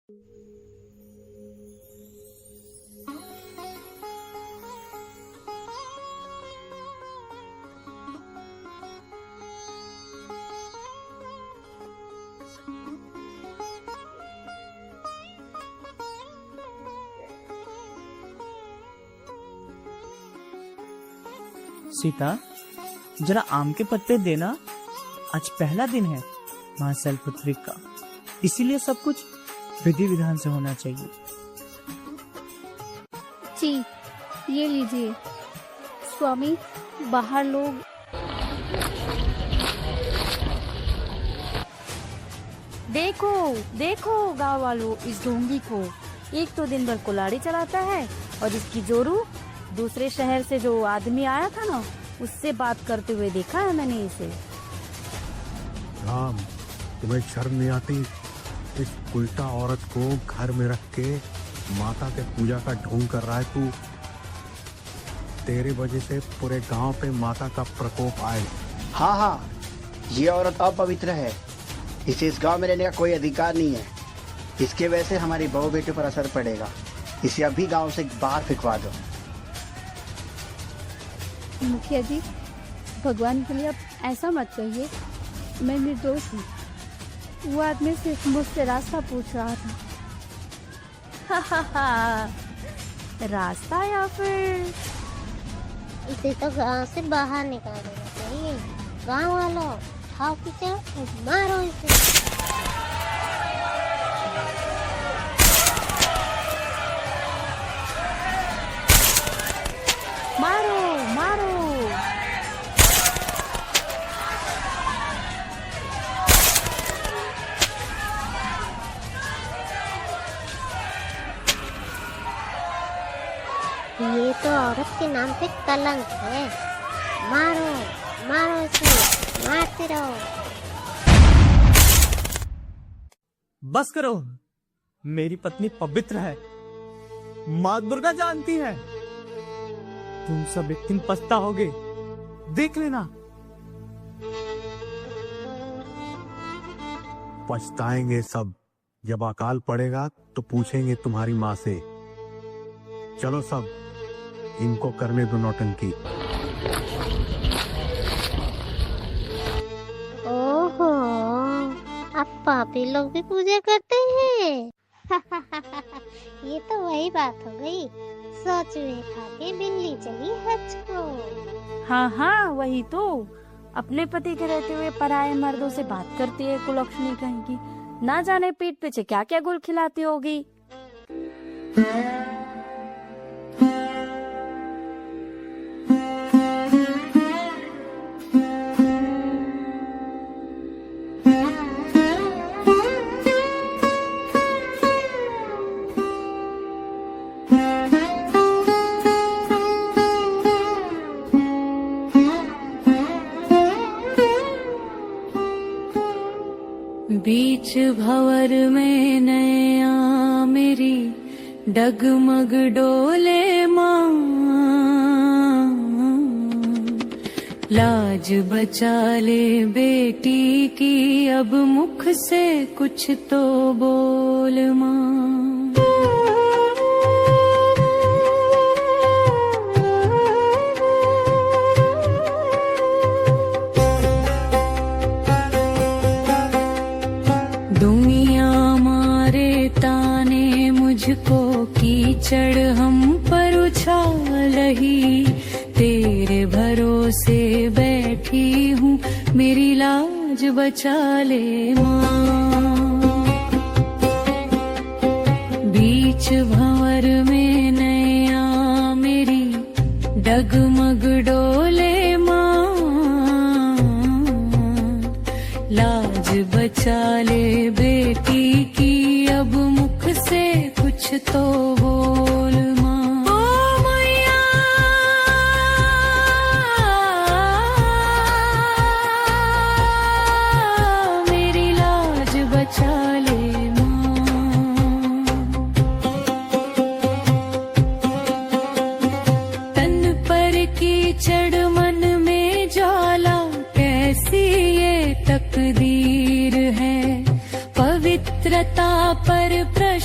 सीता, जरा आम के पत्ते देना। आज पहला दिन है महाशैलपुत्री का, इसीलिए सब कुछ विधि विधान से होना चाहिए। जी, ये लीजिए। स्वामी, बाहर लोग। देखो देखो गाँव वालों, इस ढोंगी को एक तो दिन भर कुल्हाड़ी चलाता है और इसकी जोरू दूसरे शहर से जो आदमी आया था ना, उससे बात करते हुए देखा है मैंने इसे। राम, तुम्हें शर्म नहीं आती? इस उल्टा औरत को घर में रख के माता के पूजा का ढोंग कर रहा है तू। तेरे वजह से पूरे गांव पे माता का प्रकोप आए। हाँ, ये औरत अपवित्र है। इसे इस गांव में रहने का कोई अधिकार नहीं है। इसके वजह से हमारी बहू बेटे पर असर पड़ेगा। इसे अभी गांव से बाहर फेंकवा दो। मुखिया जी, भगवान के लिए आप ऐसा मत कहिए। मैं निर्दोष हूँ। वो आदमी सिर्फ मुझसे रास्ता पूछ रहा था। रास्ता या फिर इसे तो गांव से बाहर निकाल देना चाहिए। गांव वालों, उठाओ कीचड़, मारो इसे। मारो मारो। ये तो औरत के नाम पे कलंक है। मारो मारो इसे, मारते रहो। बस करो, मेरी पत्नी पवित्र है, माँ दुर्गा जानती है। तुम सब एक दिन पछताओगे, देख लेना। पछताएंगे सब। जब अकाल पड़ेगा तो पूछेंगे तुम्हारी माँ से। चलो सब, इनको करने दो नौटंकी। ओहो, अब पापी लोग भी पूजा करते हैं। ये तो वही बात हो गई। सौ चूहे खा के बिल्ली चली हज को। हाँ, वही तो। अपने पति के रहते हुए पराये मर्दों से बात करती है कुलक्षणी कहीं की। ना जाने पीठ पीछे क्या क्या गुल खिलाती होगी। बीच भंवर में नैया मेरी डगमग डोले माँ, लाज बचा ले बेटी की, अब मुख से कुछ तो बोल माँ। मुझको कीचड़ हम पर उछाल रही, तेरे भरोसे बैठी हूँ, मेरी लाज बचा ले माँ। बीच भंवर में नैया मेरी डगमग डोले माँ, लाज बचा ले बेटी की, अब मुख से कुछ तो बोल माँ। ओ मैया, मेरी लाज बचा ले माँ। तन पर कीचड़ मन में ज्वाला, कैसी ये तकदीर है। पवित्रता पर प्रश्न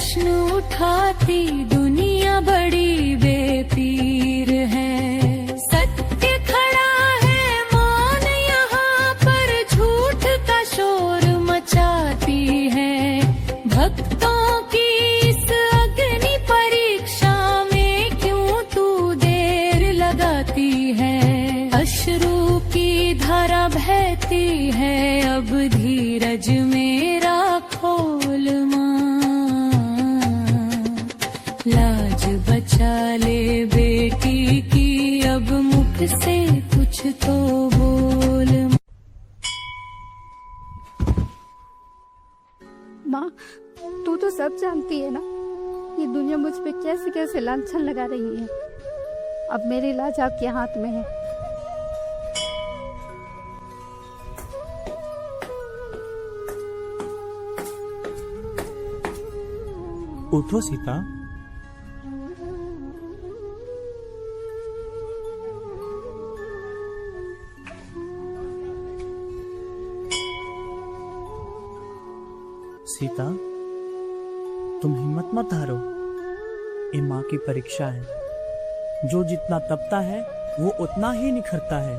उठाती दुनिया बड़ी बेपीर है। सत्य खड़ा है मौन यहाँ पर, झूठ का शोर मचाती है। भक्तों की इस अग्नि परीक्षा में क्यों तू देर लगाती है। अश्रु की धारा बहती है, अब धीरज मेरा खोल माँ। लाज बचा ले बेटी की, अब मुख से कुछ तो बोल। माँ, तू तो सब जानती है ना, ये दुनिया मुझ पे कैसे कैसे लांछन लगा रही है। अब मेरी लाज आपके हाथ में है। उठो सीता। सीता, तुम हिम्मत मत हारो। ये माँ की परीक्षा है। जो जितना तपता है वो उतना ही निखरता है।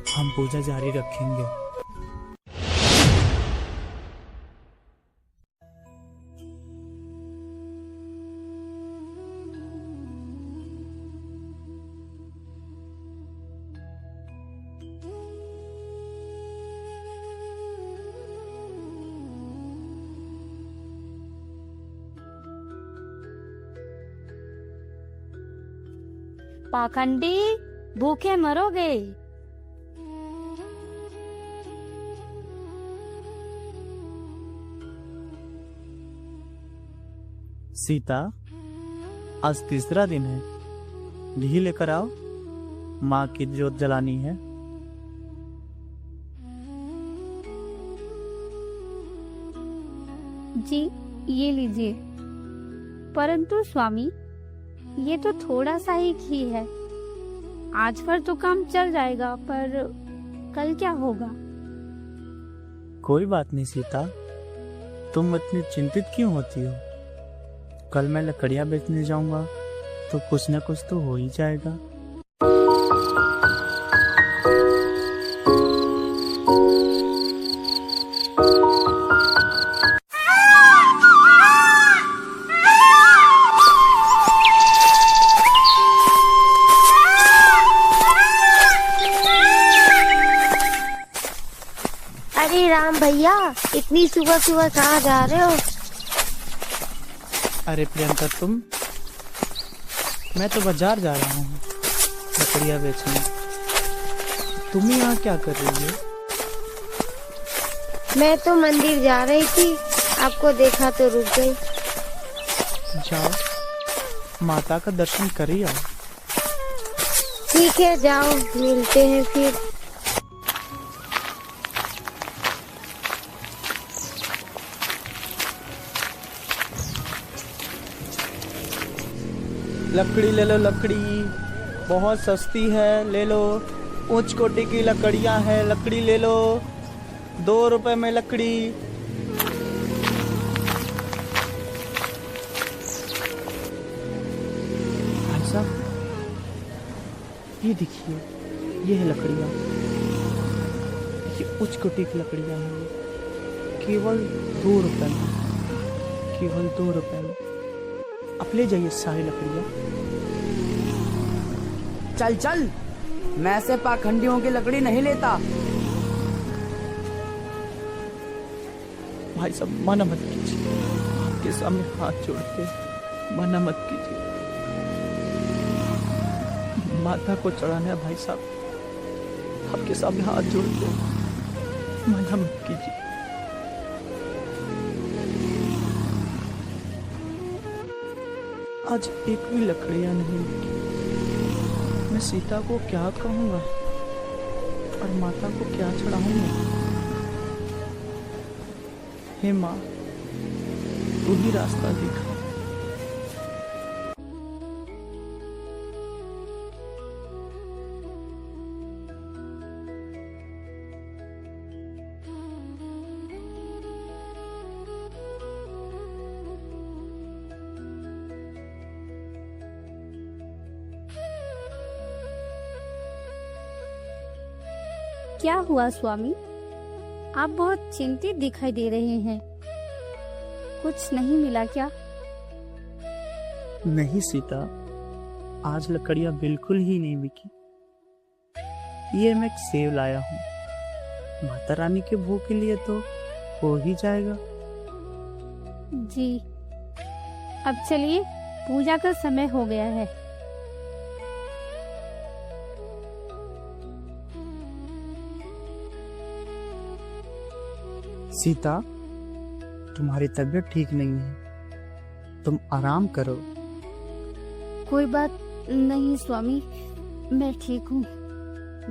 हम पूजा जारी रखेंगे। पाखंडी, भूखे मरोगे। सीता, आज तीसरा दिन है। घी लेकर आओ, माँ की जोत जलानी है। जी, ये लीजिए। परंतु स्वामी, ये तो थोड़ा सा ही घी है। आज भर तो काम चल जाएगा, पर कल क्या होगा? कोई बात नहीं सीता, तुम इतनी चिंतित क्यों होती हो? कल मैं लकड़ियां बेचने जाऊंगा तो कुछ न कुछ तो हो ही जाएगा। अरे राम भैया, इतनी सुबह सुबह कहाँ जा रहे हो? अरे प्रियंका, मैं तो बाजार जा रहा हूँ लकड़ियाँ बेचने। तुम यहाँ क्या कर रही हो? मैं तो मंदिर जा रही थी, आपको देखा तो रुक गई। जाओ, माता का दर्शन कर ही आओ। ठीक है, जाओ, मिलते हैं फिर। लकड़ी ले लो, लकड़ी बहुत सस्ती है, ले लो। उच्च कोटि की लकड़ियां हैं, लकड़ी ले लो। 2 रुपए में लकड़ी। भाई साहब, ये देखिए, ये है लकड़ियां। ये उच्च कोटि की लकड़ियां हैं, केवल 2 रुपए में, केवल 2 रुपए में। आप ले जाइए सारी लकड़ियां। चल चल, मैं से पाखंडियों की लकड़ी नहीं लेता। भाई साहब, मना मत कीजिए, आपके सामने हाथ जोड़ के मना मत कीजिए। माता को चढ़ाना है भाई साहब, आपके सामने हाथ जोड़ के मना मत कीजिए। आज एक भी लकड़ियां नहीं मिली। मैं सीता को क्या कहूंगा और माता को क्या चढ़ाऊंगा? हे माँ, तू ही रास्ता दिखा। क्या हुआ स्वामी? आप बहुत चिंतित दिखाई दे रहे हैं। कुछ नहीं मिला क्या? नहीं सीता, आज लकड़ियां बिल्कुल ही नहीं बिकी। ये मैं एक सेब लाया हूँ। माता रानी के भोग के लिए तो हो ही जाएगा। जी, अब चलिए, पूजा का समय हो गया है। सीता, तुम्हारी तबीयत ठीक नहीं है, तुम आराम करो। कोई बात नहीं स्वामी, मैं ठीक हूँ।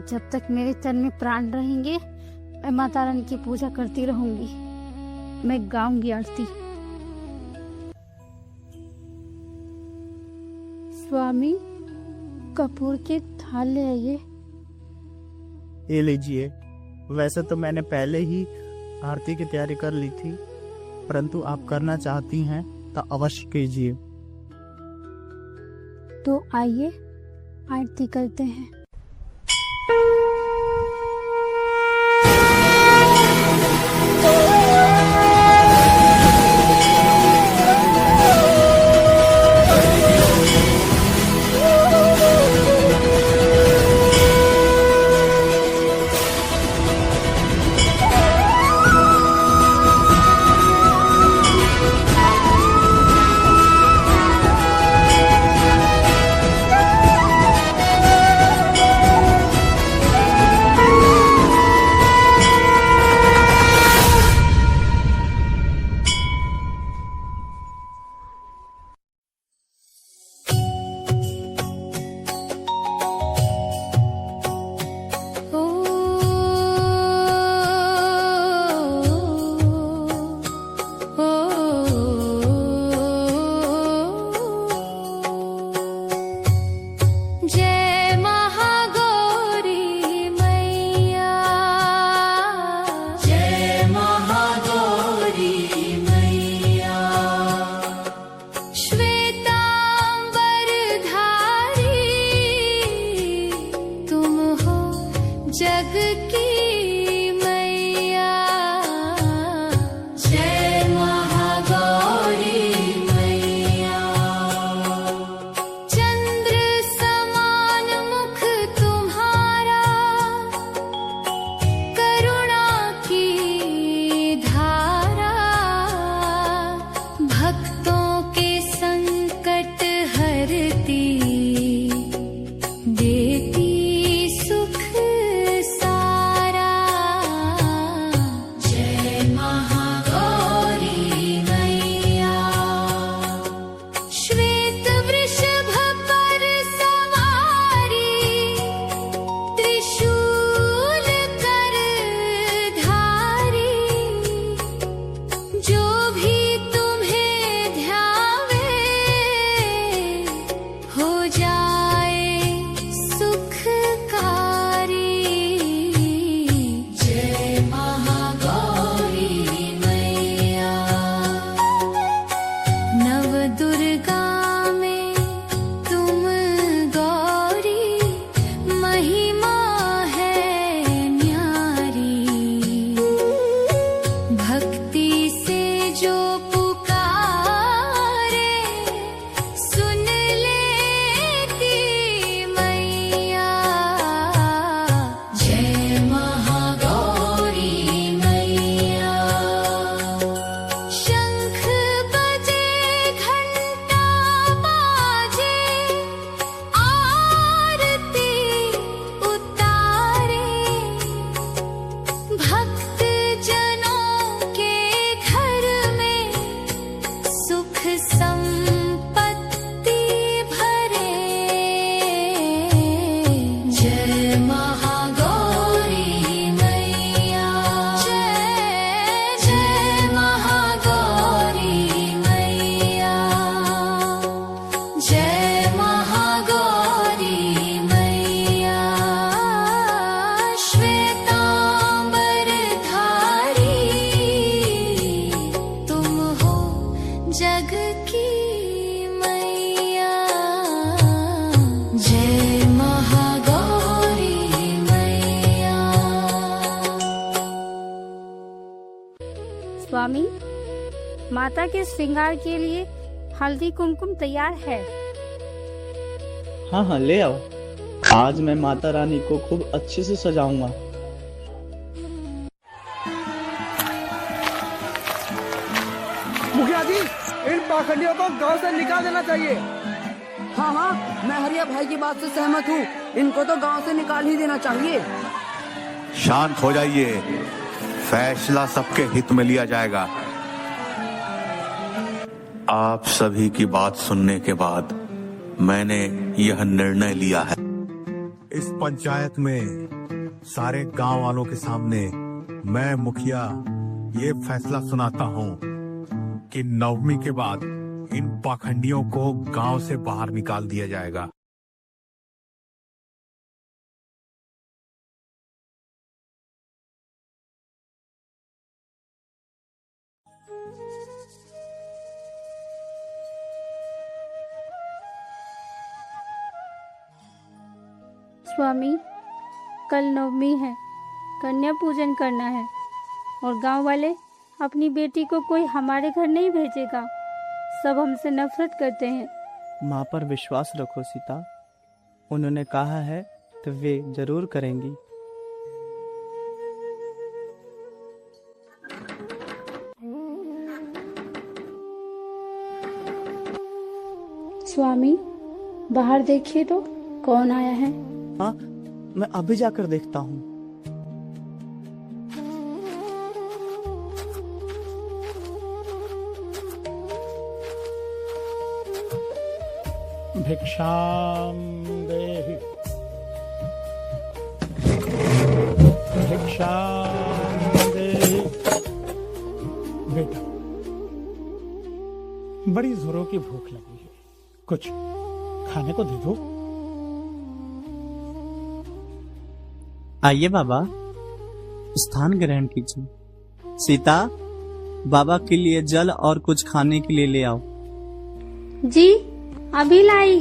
जब तक मेरे तन में प्राण रहेंगे, मैं माता रानी की पूजा करती रहूंगी। मैं गाऊंगी आरती। स्वामी, कपूर के थाल ले आइए। ये लीजिए। वैसे तो मैंने पहले ही आरती की तैयारी कर ली थी, परंतु आप करना चाहती हैं तो अवश्य कीजिए। तो आइए, आरती करते हैं। स्वामी, माता के श्रृंगार के लिए हल्दी कुमकुम तैयार है। हाँ हाँ, ले आओ। आज मैं माता रानी को खूब अच्छे से सजाऊंगा। मुखिया जी, इन पाखंडियों को गांव से निकाल देना चाहिए। हाँ हाँ, मैं हरिया भाई की बात से सहमत हूँ। इनको तो गांव से निकाल ही देना चाहिए। शांत हो जाइए, फैसला सबके हित में लिया जाएगा। आप सभी की बात सुनने के बाद मैंने यह निर्णय लिया है। इस पंचायत में सारे गांव वालों के सामने मैं मुखिया ये फैसला सुनाता हूँ कि नवमी के बाद इन पाखंडियों को गांव से बाहर निकाल दिया जाएगा। स्वामी, कल नवमी है, कन्या पूजन करना है और गांव वाले अपनी बेटी को कोई हमारे घर नहीं भेजेगा। सब हमसे नफरत करते हैं। माँ पर विश्वास रखो सीता, उन्होंने कहा है तो वे जरूर करेंगी। स्वामी, बाहर देखिए तो कौन आया है। हाँ, मैं अभी जाकर देखता हूँ। भिक्षाम देहि, भिक्षाम देहि। बेटा, बड़ी जोरों की भूख लगी है, कुछ खाने को दे दो। आइए बाबा, स्थान ग्रहण कीजिए। सीता, बाबा के लिए जल और कुछ खाने के लिए ले आओ। जी, अभी लाई।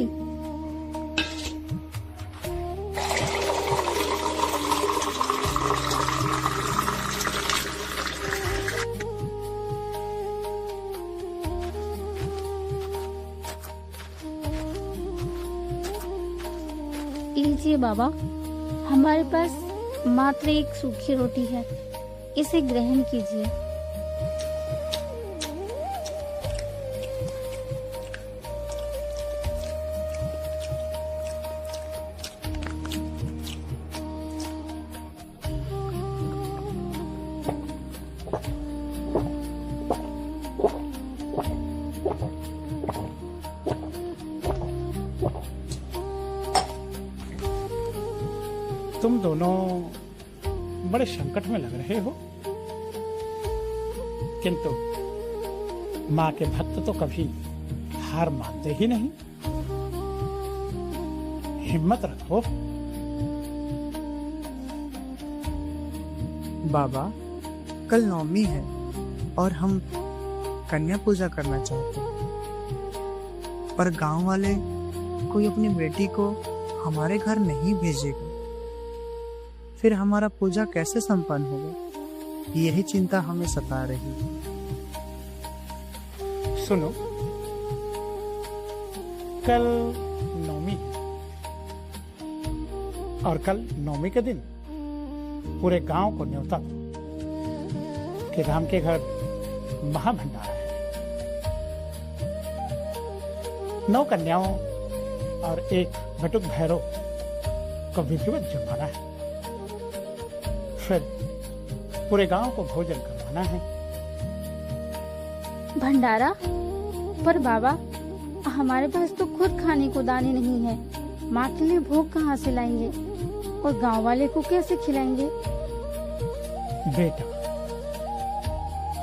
लीजिए बाबा, हमारे पास मात्र एक सूखी रोटी है, इसे ग्रहण कीजिए। तुम दोनों बड़े संकट में लग रहे हो, किंतु माँ के भक्त तो कभी हार मानते ही नहीं। हिम्मत रखो। बाबा, कल नवमी है और हम कन्या पूजा करना चाहते हैं, पर गांव वाले कोई अपनी बेटी को हमारे घर नहीं भेजेगा। फिर हमारा पूजा कैसे संपन्न होगा, यही चिंता हमें सता रही है। सुनो, कल नवमी है और कल नवमी के दिन पूरे गांव को न्योता दो कि राम के घर महाभंडारा है। 9 कन्याओं और 1 बटुक भैरव को विधिवत जुर्माना है। फिर पूरे गांव को भोजन करवाना है। भंडारा? पर बाबा, हमारे पास तो खुद खाने को दाने नहीं है। माँ के लिए भोग कहाँ से लाएंगे और गांव वाले को कैसे खिलाएंगे? बेटा,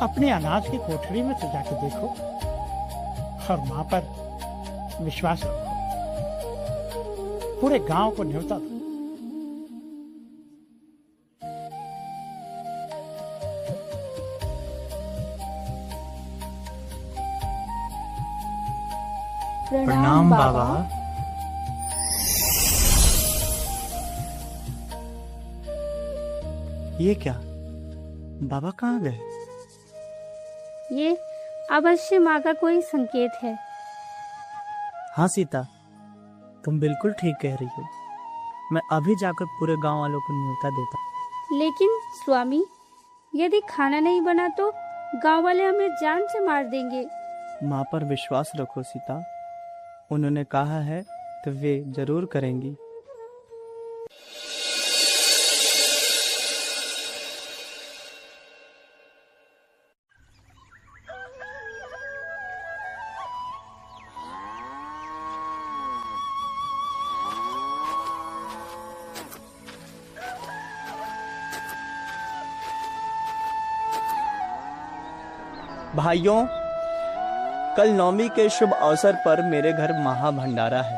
अपने अनाज की कोठरी में तो जाके देखो और माँ पर विश्वास रखो। पूरे गांव को न्योता दो। प्रणाम बाबा। ये क्या, बाबा कहाँ गए? ये अवश्य माँ का कोई संकेत है। हाँ सीता, तुम बिल्कुल ठीक कह रही हो। मैं अभी जाकर पूरे गांव वालों को न्योता देता। लेकिन स्वामी, यदि खाना नहीं बना तो गांव वाले हमें जान से मार देंगे। माँ पर विश्वास रखो सीता, उन्होंने कहा है तो वे जरूर करेंगी। भाइयों, कल नवमी के शुभ अवसर पर मेरे घर महाभंडारा है।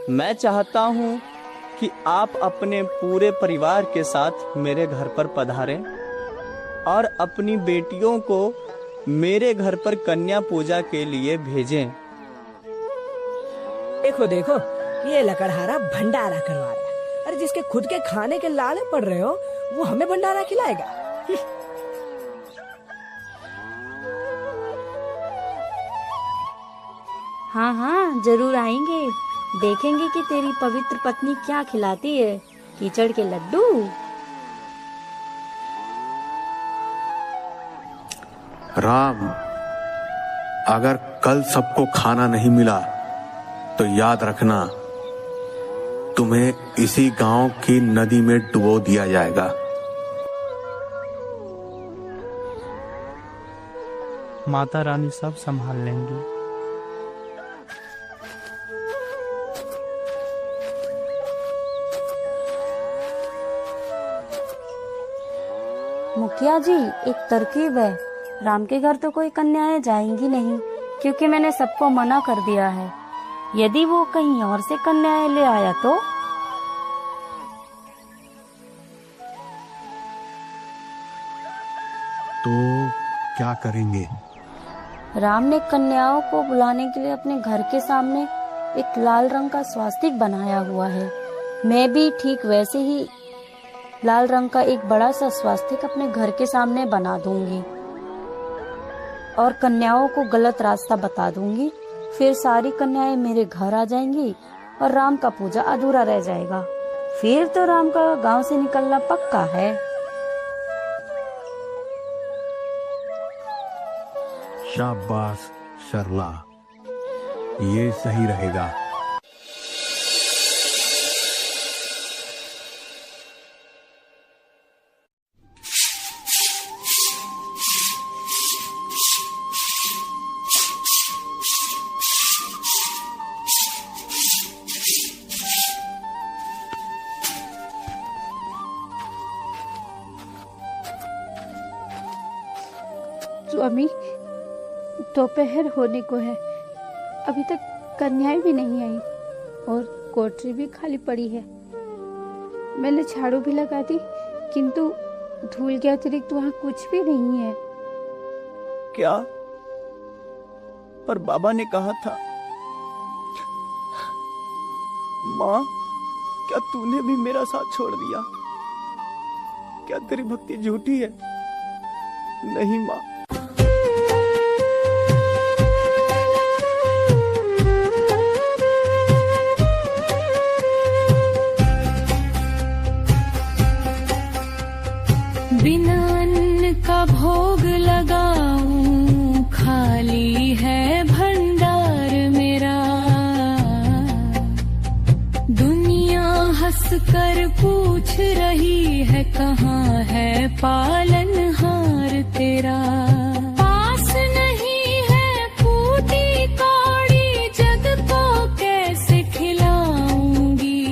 मैं चाहता हूं कि आप अपने पूरे परिवार के साथ मेरे घर पर पधारें और अपनी बेटियों को मेरे घर पर कन्या पूजा के लिए भेजें। देखो देखो, ये लकड़हारा भंडारा करवा रहा है। अरे जिसके खुद के खाने के लाले पड़ रहे हो, वो हमें भंडारा खिलाएगा। हाँ हाँ, जरूर आएंगे। देखेंगे कि तेरी पवित्र पत्नी क्या खिलाती है। कीचड़ के लड्डू। राम, अगर कल सबको खाना नहीं मिला तो याद रखना, तुम्हें इसी गांव की नदी में डुबो दिया जाएगा। माता रानी सब संभाल लेंगी। मुखिया जी, एक तरकीब है। राम के घर तो कोई कन्याएं जाएंगी नहीं, क्योंकि मैंने सबको मना कर दिया है। यदि वो कहीं और से कन्याएं ले आया तो क्या करेंगे? राम ने कन्याओं को बुलाने के लिए अपने घर के सामने एक लाल रंग का स्वास्तिक बनाया हुआ है। मैं भी ठीक वैसे ही लाल रंग का एक बड़ा सा स्वास्तिक अपने घर के सामने बना दूंगी और कन्याओं को गलत रास्ता बता दूंगी। फिर सारी कन्याएं मेरे घर आ जाएंगी और राम का पूजा अधूरा रह जाएगा। फिर तो राम का गांव से निकलना पक्का है। शाबाश सरला, ये सही रहेगा। स्वामी, दोपहर होने को है, अभी तक कन्याएं भी नहीं आई और कोठरी भी खाली पड़ी है। मैंने झाड़ू भी लगा दी, किंतु धूल के अतिरिक्त वहाँ कुछ भी नहीं है। क्या? पर बाबा ने कहा था। माँ, क्या तूने भी मेरा साथ छोड़ दिया? क्या तेरी भक्ति झूठी है? नहीं माँ। बिना अन्न का भोग लगाऊं, खाली है भंडार मेरा। दुनिया हंस कर पूछ रही है, कहाँ है पालनहार तेरा। पास नहीं है फूटी कौड़ी, जग को कैसे खिलाऊंगी।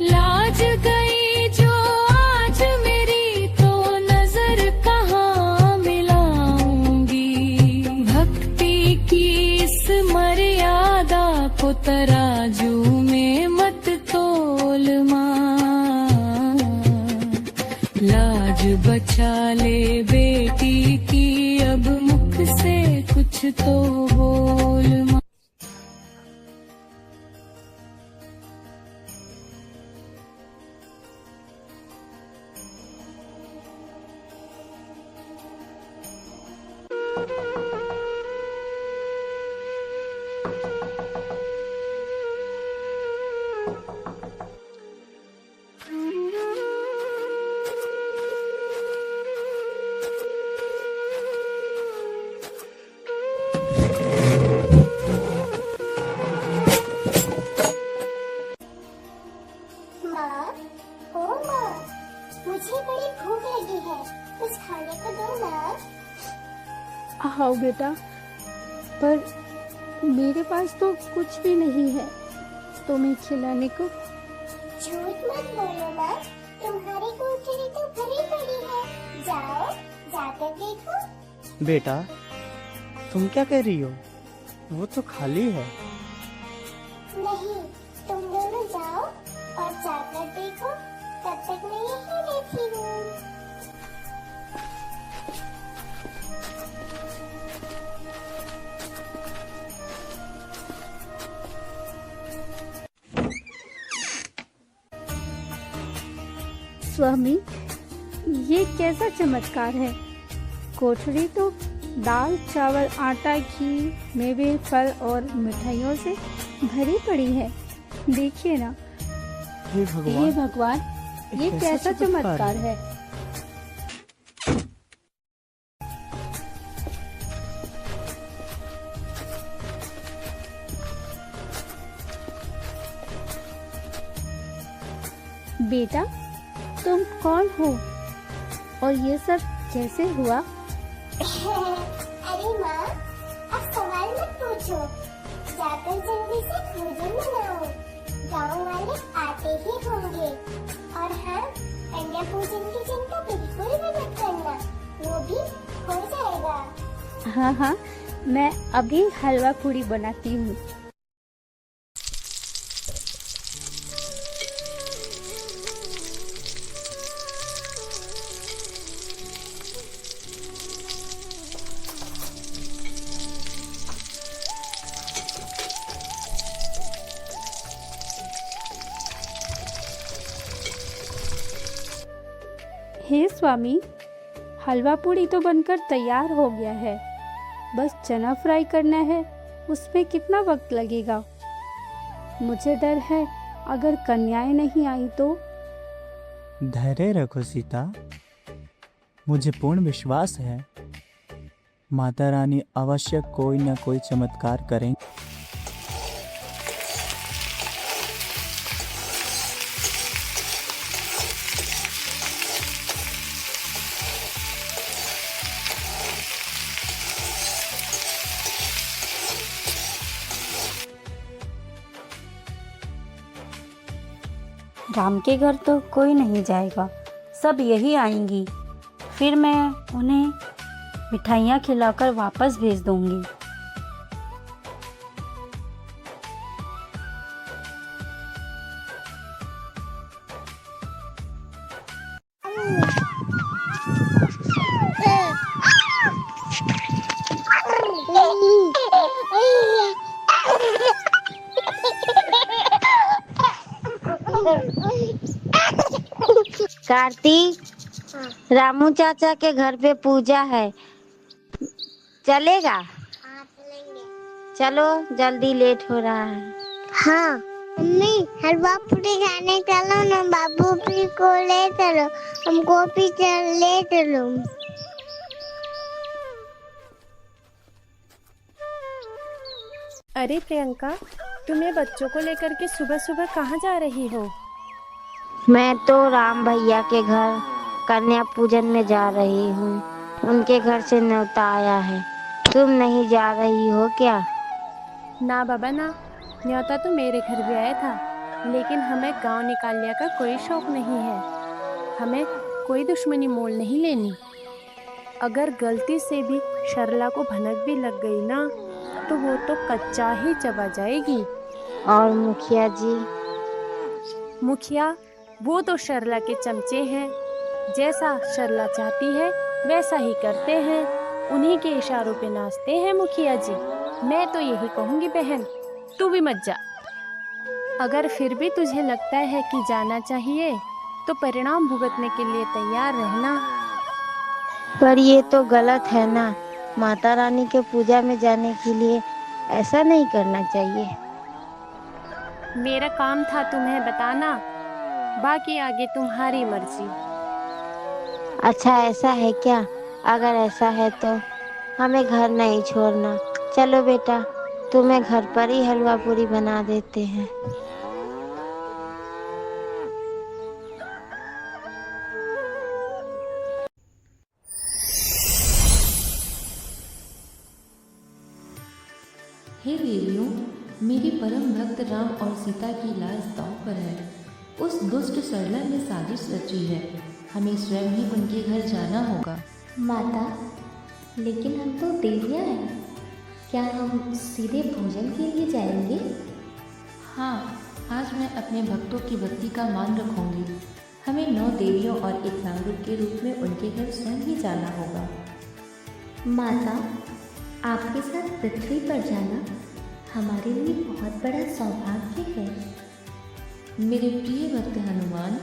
लाज गई जो आज मेरी, तो नजर कहाँ मिलाऊंगी। भक्ति की इस मर्यादा को तराजू में मत तोल माँ। लाज बचा ले बेटी की, अब मुख से कुछ तो बोल माँ। बेटा, पर मेरे पास तो कुछ भी नहीं है तुम्हें खिलाने को। झूठ मत बोलो माँ, तुम्हारी कोठरी तो भरी पड़ी है। जाओ, जाकर देखो। बेटा, तुम क्या कह रही हो? वो तो खाली है। नहीं, तुम दोनों जाओ और जाकर देखो, तब तक मैं यहीं बैठी हूँ। स्वामी, ये कैसा चमत्कार है? कोठरी तो दाल, चावल, आटा, घी, मेवे, फल और मिठाइयों से भरी पड़ी है। देखिए ना। हे हे भगवान, ये कैसा चमत्कार है? बेटा, तुम कौन हो और ये सब कैसे हुआ? अरे माँ, अब सवाल मत पूछो, जाकर जल्दी से भोजन बनाओ। गाँव वाले आते ही होंगे। और हाँ, कन्या पूजन की चिंता बिल्कुल भी मत करना, वो भी हो जाएगा। हाँ हाँ, मैं अभी हलवा पूड़ी बनाती हूँ। हे स्वामी, हलवा पूड़ी तो बनकर तैयार हो गया है, बस चना फ्राई करना है। उसमें कितना वक्त लगेगा? मुझे डर है अगर कन्याएं नहीं आई तो। धैर्य रखो सीता, मुझे पूर्ण विश्वास है माता रानी अवश्य कोई न कोई चमत्कार करें। राम के घर तो कोई नहीं जाएगा, सब यही आएंगी। फिर मैं उन्हें मिठाइयाँ खिलाकर वापस भेज दूंगी। कार्तिक, रामू चाचा के घर पे पूजा है, चलेगा? हाँ, चलेंगे। चलो, जल्दी लेट हो रहा है। हाँ मम्मी, हलवा पूरी खाने चलो ना, बाबू भी को ले चलो, हमको भी ले चलो। अरे प्रियंका, तुम्हें बच्चों को लेकर के सुबह सुबह कहाँ जा रही हो? मैं तो राम भैया के घर कन्या पूजन में जा रही हूँ, उनके घर से न्योता आया है। तुम नहीं जा रही हो क्या? ना बाबा ना, न्योता तो मेरे घर भी आया था, लेकिन हमें गांव निकालने का कोई शौक नहीं है। हमें कोई दुश्मनी मोल नहीं लेनी। अगर गलती से भी शर्ला को भनक भी लग गई ना, तो वो तो कच्चा ही चबा जाएगी। और मुखिया जी? मुखिया, वो तो शर्ला के चमचे हैं, जैसा शर्ला चाहती है वैसा ही करते हैं, उन्हीं के इशारों पे नाचते हैं मुखिया जी। मैं तो यही कहूँगी बहन, तू भी मत जा। अगर फिर भी तुझे लगता है कि जाना चाहिए, तो परिणाम भुगतने के लिए तैयार रहना। पर ये तो गलत है ना, माता रानी के पूजा में जाने के लिए ऐसा नहीं करना चाहिए। मेरा काम था तुम्हें बताना, बाकी आगे तुम्हारी मर्जी। अच्छा, ऐसा है क्या? अगर ऐसा है तो हमें घर नहीं छोड़ना। चलो बेटा, तुम्हें घर पर ही हलवा पूरी बना देते हैं। हे देवियों, मेरे परम भक्त राम और सीता की लाश दांव पर है। उस दुष्ट सरला ने साजिश रची है। हमें स्वयं ही उनके घर जाना होगा। माता, लेकिन हम तो देवियाँ हैं, क्या हम सीधे भोजन के लिए जाएंगे? हाँ, आज मैं अपने भक्तों की भक्ति का मान रखूंगी। हमें 9 देवियों और एक लांगुर के रूप में उनके घर स्वयं ही जाना होगा। माता, आपके साथ पृथ्वी पर जाना हमारे लिए बहुत बड़ा सौभाग्य है। मेरे प्रिय भक्त हनुमान,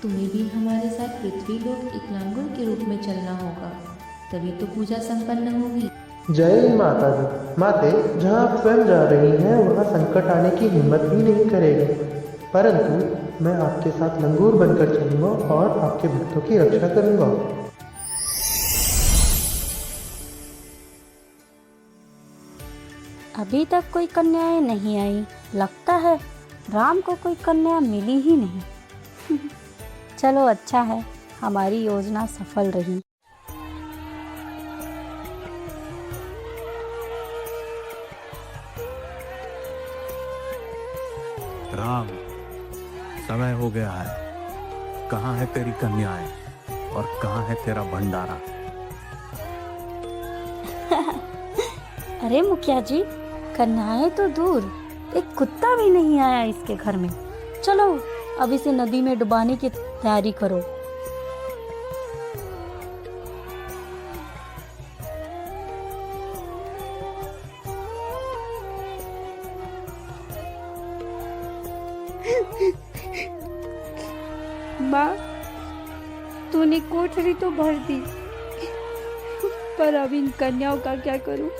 तुम्हें भी हमारे साथ पृथ्वी लोक एक लांगुर के रूप में चलना होगा, तभी तो पूजा संपन्न होगी। जय माता दी। माते, जहाँ आप स्वयं जा रही हैं वहाँ संकट आने की हिम्मत भी नहीं करेगा, परंतु मैं आपके साथ लंगूर बनकर चलूँगा और आपके भक्तों की रक्षा करूँगा। अभी तक कोई कन्याएं नहीं आई। लगता है राम को कोई कन्या मिली ही नहीं। चलो अच्छा है, हमारी योजना सफल रही। राम, समय हो गया है। कहाँ है तेरी कन्याएं और कहाँ है तेरा भंडारा? अरे मुखिया जी, कन्याएं तो दूर, एक कुत्ता भी नहीं आया इसके घर में। चलो अब इसे नदी में डुबाने की तैयारी करो। माँ, तूने कोठरी तो भर दी, पर अब इन कन्याओं का क्या करूं?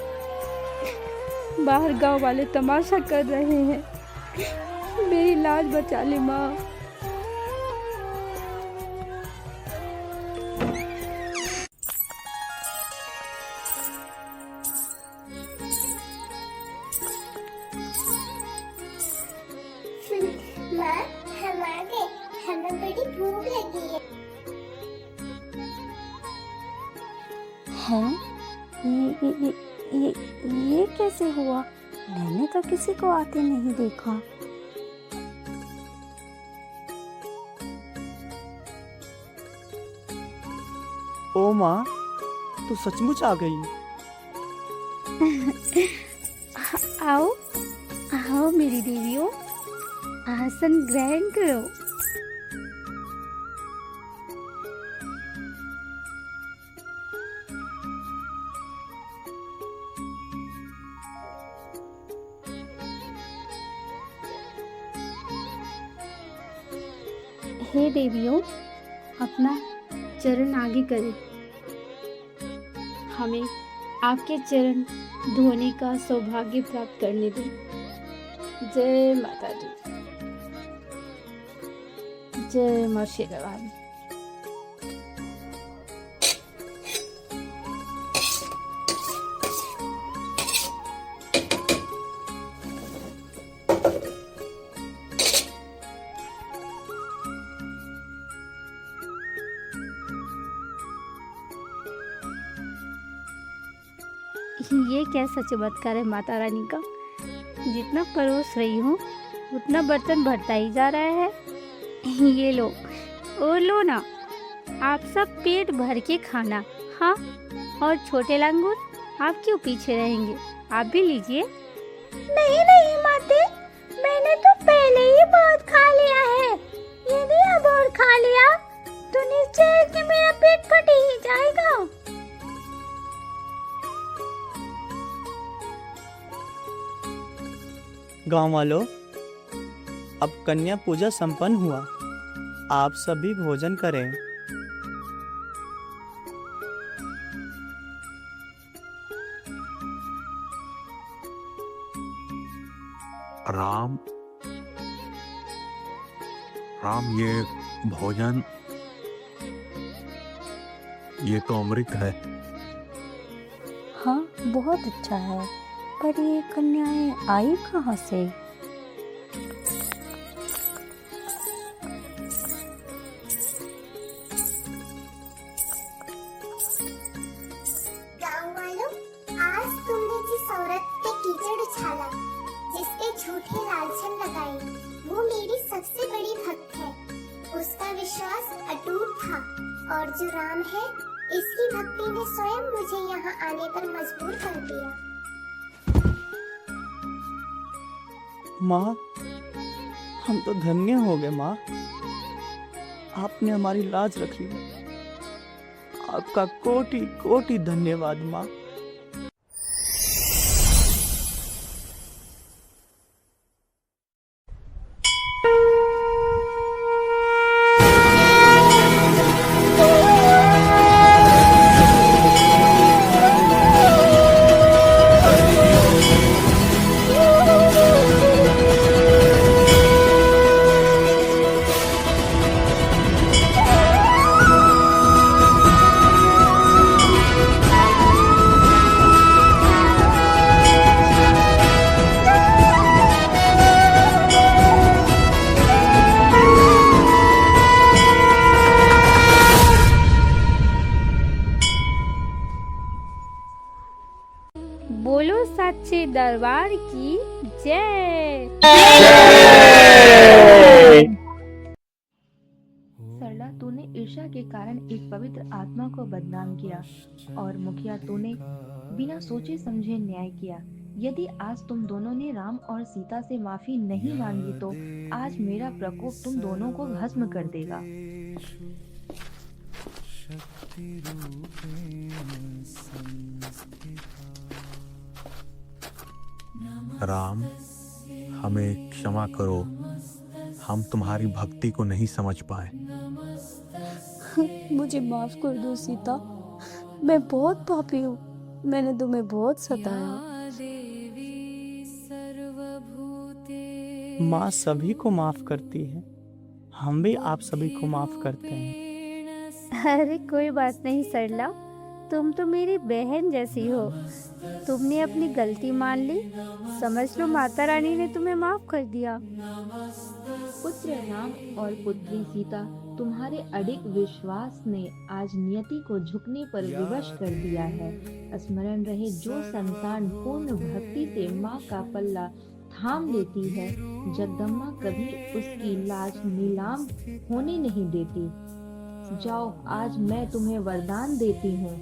बाहर गांव वाले तमाशा कर रहे हैं। मेरी लाज बचा ले माँ। माँ, हम आ गए, हमें बड़ी भूख लगी है। हैं? ये कैसे हुआ? मैंने तो किसी को आते नहीं देखा। ओ माँ, तू सचमुच आ गई। आओ आओ मेरी देवियों, आसन ग्रहण करो। हे देवियों, अपना चरण आगे करें। हमें आपके चरण धोने का सौभाग्य प्राप्त करने दें। जय माता दी। जय मां शेरावाली। ये कैसा चमत्कार है माता रानी का। जितना परोस रही हूँ उतना बर्तन भरता ही जा रहा है। ये लो और लो ना, आप सब पेट भर के खाना। हाँ, और छोटे लंगूर आप क्यों पीछे रहेंगे, आप भी लीजिए। नहीं नहीं माते, मैंने तो पहले ही बहुत खा लिया है। यदि अब और खा लिया तो निश्चय है कि मेरा पेट फट ही जाएगा। गांव वालों, अब कन्या पूजा संपन्न हुआ। आप सभी भोजन करें। राम, ये भोजन, ये तो अमृत है। हाँ, बहुत अच्छा है, पर ये कन्याएं आई कहाँ से? गाँव वालों, आज तुमने जिस औरत पे कीचड़ उछाला जो राम है, इसकी भक्ति ने स्वयं मुझे यहाँ आने पर मजबूर कर दिया। माँ, हम तो धन्य हो गए माँ, आपने हमारी लाज रख ली। आपका कोटि कोटि धन्यवाद माँ। बोलो सच्चे दरबार की जय। सरला, तूने ईर्ष्या के कारण एक पवित्र आत्मा को बदनाम किया, और मुखिया तूने बिना सोचे समझे न्याय किया। यदि आज तुम दोनों ने राम और सीता से माफी नहीं मांगी तो आज मेरा प्रकोप तुम दोनों को भस्म कर देगा। राम, हमें क्षमा करो, हम तुम्हारी भक्ति को नहीं समझ पाए। मुझे माफ कर दो सीता, मैं बहुत पापी हूँ, मैंने तुम्हें बहुत सताया। माँ सभी को माफ करती है, हम भी आप सभी को माफ करते हैं। अरे कोई बात नहीं सरला, तुम तो मेरी बहन जैसी हो। तुमने अपनी गलती मान ली, समझ लो माता रानी ने तुम्हें माफ कर दिया। पुत्र राम और पुत्री सीता, तुम्हारे अडिग विश्वास ने आज नियति को झुकने पर विवश कर दिया है। स्मरण रहे, जो संतान पूर्ण भक्ति से माँ का पल्ला थाम लेती है, जगदम्बा कभी उसकी लाज नीलाम होने नहीं देती। जाओ, आज मैं तुम्हें वरदान देती हूँ,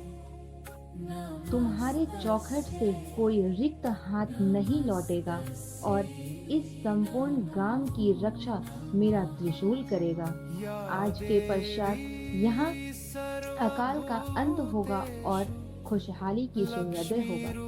तुम्हारे चौखट से कोई रिक्त हाथ नहीं लौटेगा और इस संपूर्ण गांव की रक्षा मेरा त्रिशूल करेगा। आज के पश्चात यहाँ अकाल का अंत होगा और खुशहाली की सूर्योदय होगा।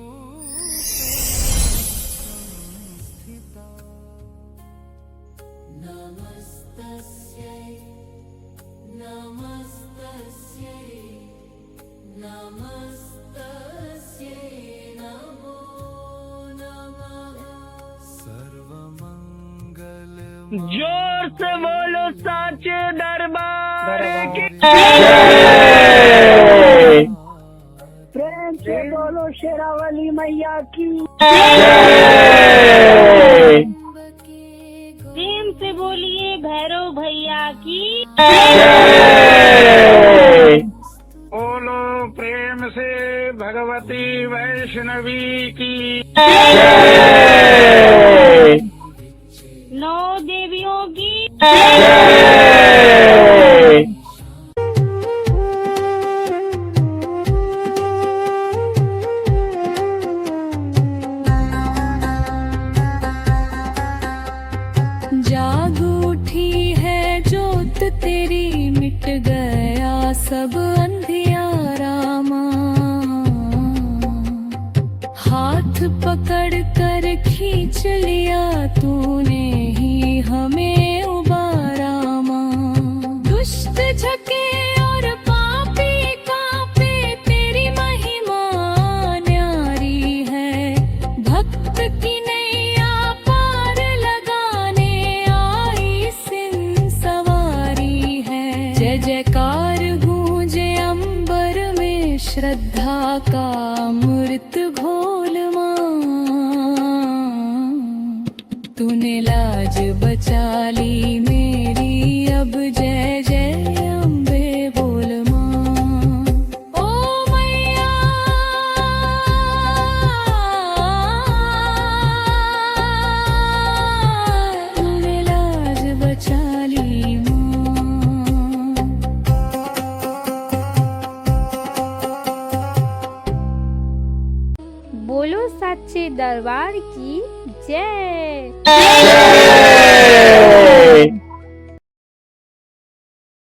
जोर से बोलो साचे दरबार की। प्रेम से बोलो शेरावाली मैया की। प्रेम से बोलिए भैरव भैया की। बोलो प्रेम से भगवती वैष्णवी की। नौ देवियों की। जाग उठी है जोत तेरी, मिट गया सब अंधियारा माँ। हाथ पकड़ कर खींच लिया तूने ही हमें उबारा माँ। दुष्ट झके और पापी कांपे, तेरी महिमा न्यारी है। भक्त की नैया पार लगाने आई सिंह सवारी है। जय जयकार गूंजे अंबर में, श्रद्धा का अमृत घोल माँ। तूने लाज बचा ली मेरी, अब जय जय अम्बे बोल माँ। ओ मैया, तूने लाज बचा ली माँ। दरबार की जय।